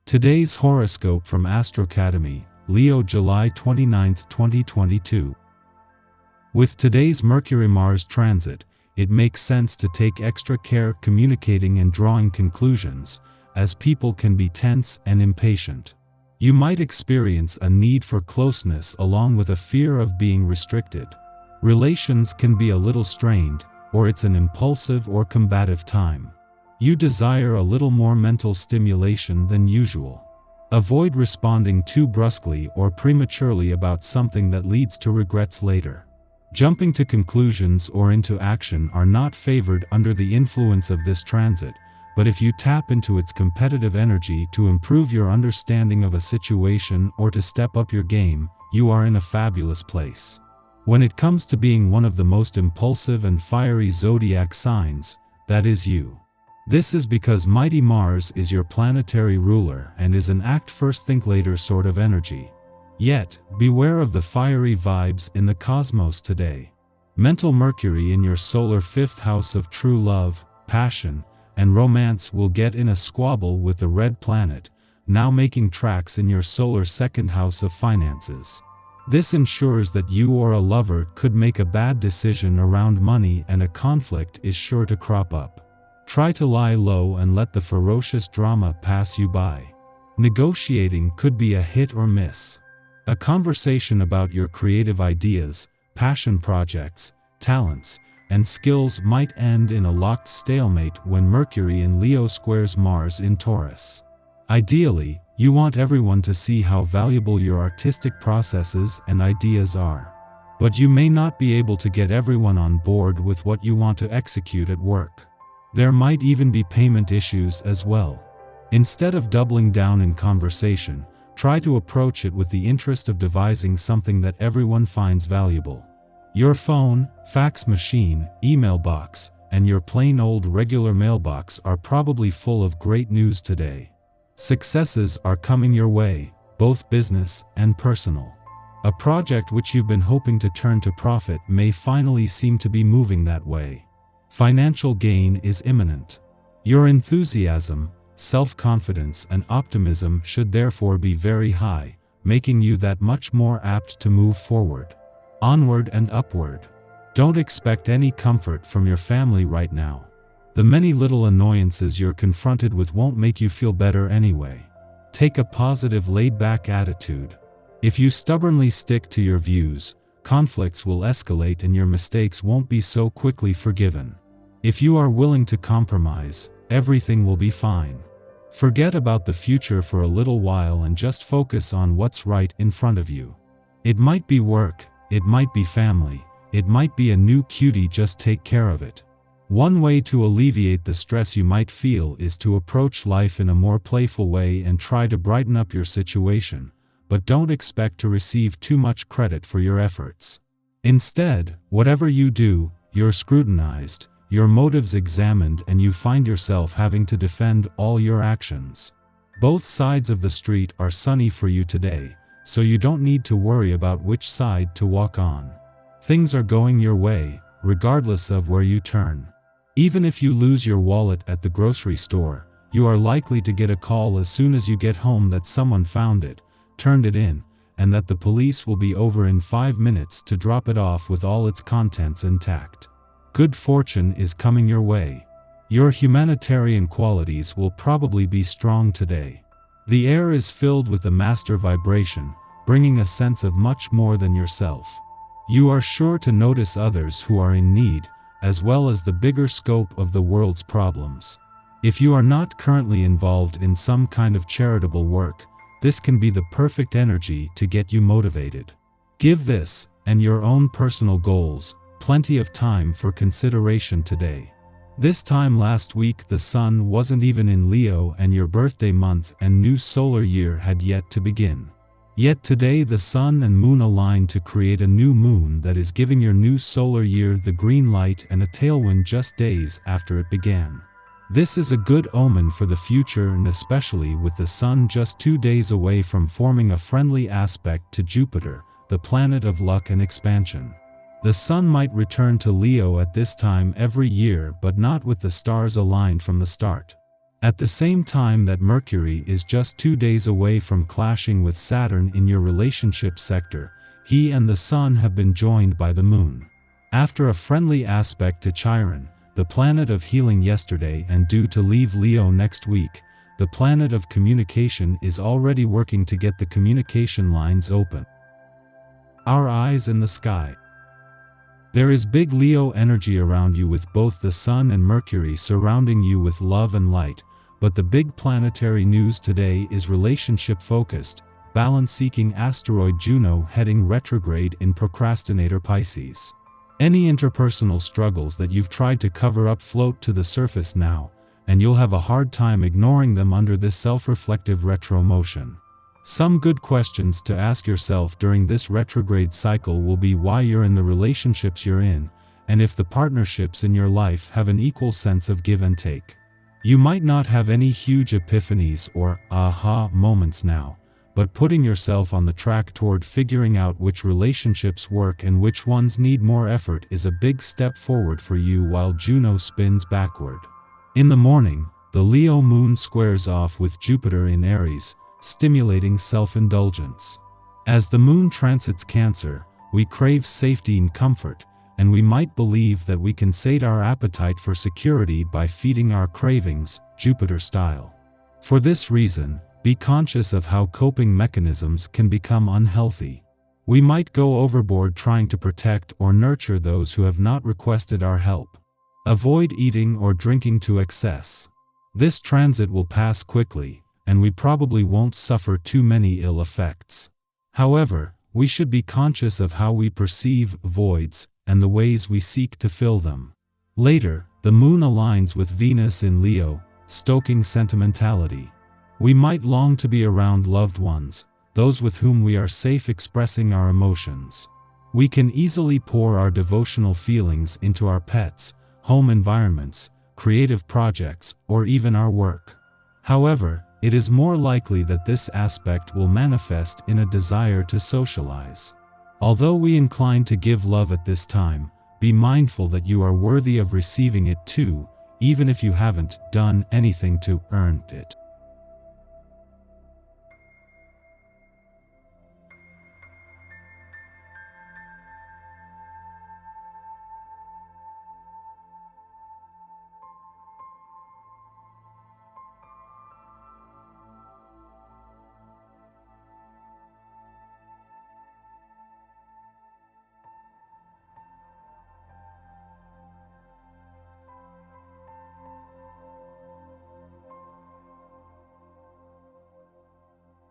Today's horoscope from Astrocademy, Leo July 29, 2022. With today's Mercury-Mars transit, it makes sense to take extra care communicating and drawing conclusions, as people can be tense and impatient. You might experience a need for closeness along with a fear of being restricted. Relations can be a little strained, or it's an impulsive or combative time. You desire a little more mental stimulation than usual. Avoid responding too brusquely or prematurely about something that leads to regrets later. Jumping to conclusions or into action are not favored under the influence of this transit, but if you tap into its competitive energy to improve your understanding of a situation or to step up your game, you are in a fabulous place. When it comes to being one of the most impulsive and fiery zodiac signs, that is you. This is because mighty Mars is your planetary ruler and is an act first think later sort of energy. Yet, beware of the fiery vibes in the cosmos today. Mental Mercury in your solar 5th house of true love, passion, and romance will get in a squabble with the red planet, now making tracks in your solar 2nd house of finances. This ensures that you or a lover could make a bad decision around money and a conflict is sure to crop up. Try to lie low and let the ferocious drama pass you by. Negotiating could be a hit or miss. A conversation about your creative ideas, passion projects, talents, and skills might end in a locked stalemate when Mercury in Leo squares Mars in Taurus. Ideally, you want everyone to see how valuable your artistic processes and ideas are. But you may not be able to get everyone on board with what you want to execute at work. There might even be payment issues as well. Instead of doubling down in conversation, try to approach it with the interest of devising something that everyone finds valuable. Your phone, fax machine, email box, and your plain old regular mailbox are probably full of great news today. Successes are coming your way, both business and personal. A project which you've been hoping to turn to profit may finally seem to be moving that way. Financial gain is imminent. Your enthusiasm, self-confidence, and optimism should therefore be very high, making you that much more apt to move forward. Onward and upward. Don't expect any comfort from your family right now. The many little annoyances you're confronted with won't make you feel better anyway. Take a positive, laid-back attitude. If you stubbornly stick to your views, conflicts will escalate and your mistakes won't be so quickly forgiven. If you are willing to compromise, everything will be fine. Forget about the future for a little while and just focus on what's right in front of you. It might be work, it might be family, it might be a new cutie, just take care of it. One way to alleviate the stress you might feel is to approach life in a more playful way and try to brighten up your situation, but don't expect to receive too much credit for your efforts. Instead, whatever you do, you're scrutinized, your motives examined, and you find yourself having to defend all your actions. Both sides of the street are sunny for you today, so you don't need to worry about which side to walk on. Things are going your way, regardless of where you turn. Even if you lose your wallet at the grocery store, you are likely to get a call as soon as you get home that someone found it, turned it in, and that the police will be over in 5 minutes to drop it off with all its contents intact. Good fortune is coming your way. Your humanitarian qualities will probably be strong today. The air is filled with the master vibration, bringing a sense of much more than yourself. You are sure to notice others who are in need, as well as the bigger scope of the world's problems. If you are not currently involved in some kind of charitable work, this can be the perfect energy to get you motivated. Give this, and your own personal goals, plenty of time for consideration today. This time last week the sun wasn't even in Leo and your birthday month and new solar year had yet to begin. Yet today the sun and moon align to create a new moon that is giving your new solar year the green light and a tailwind just days after it began. This is a good omen for the future, and especially with the sun just 2 days away from forming a friendly aspect to Jupiter, the planet of luck and expansion. The sun might return to Leo at this time every year, but not with the stars aligned from the start. At the same time that Mercury is just 2 days away from clashing with Saturn in your relationship sector, he and the Sun have been joined by the Moon. After a friendly aspect to Chiron, the planet of healing yesterday, and due to leave Leo next week, the planet of communication is already working to get the communication lines open. Our eyes in the sky. There is big Leo energy around you with both the Sun and Mercury surrounding you with love and light, but the big planetary news today is relationship-focused, balance-seeking asteroid Juno heading retrograde in procrastinator Pisces. Any interpersonal struggles that you've tried to cover up float to the surface now, and you'll have a hard time ignoring them under this self-reflective retro motion. Some good questions to ask yourself during this retrograde cycle will be why you're in the relationships you're in, and if the partnerships in your life have an equal sense of give and take. You might not have any huge epiphanies or aha moments now, but putting yourself on the track toward figuring out which relationships work and which ones need more effort is a big step forward for you while Juno spins backward. In the morning, the Leo moon squares off with Jupiter in Aries, stimulating self-indulgence. As the moon transits Cancer, we crave safety and comfort, and we might believe that we can sate our appetite for security by feeding our cravings, Jupiter style. For this reason, be conscious of how coping mechanisms can become unhealthy. We might go overboard trying to protect or nurture those who have not requested our help. Avoid eating or drinking to excess. This transit will pass quickly, and we probably won't suffer too many ill effects. However, we should be conscious of how we perceive voids and the ways we seek to fill them. Later, the moon aligns with Venus in Leo, stoking sentimentality. We might long to be around loved ones, those with whom we are safe expressing our emotions. We can easily pour our devotional feelings into our pets, home environments, creative projects, or even our work. However, it is more likely that this aspect will manifest in a desire to socialize. Although we incline to give love at this time, be mindful that you are worthy of receiving it too, even if you haven't done anything to earn it.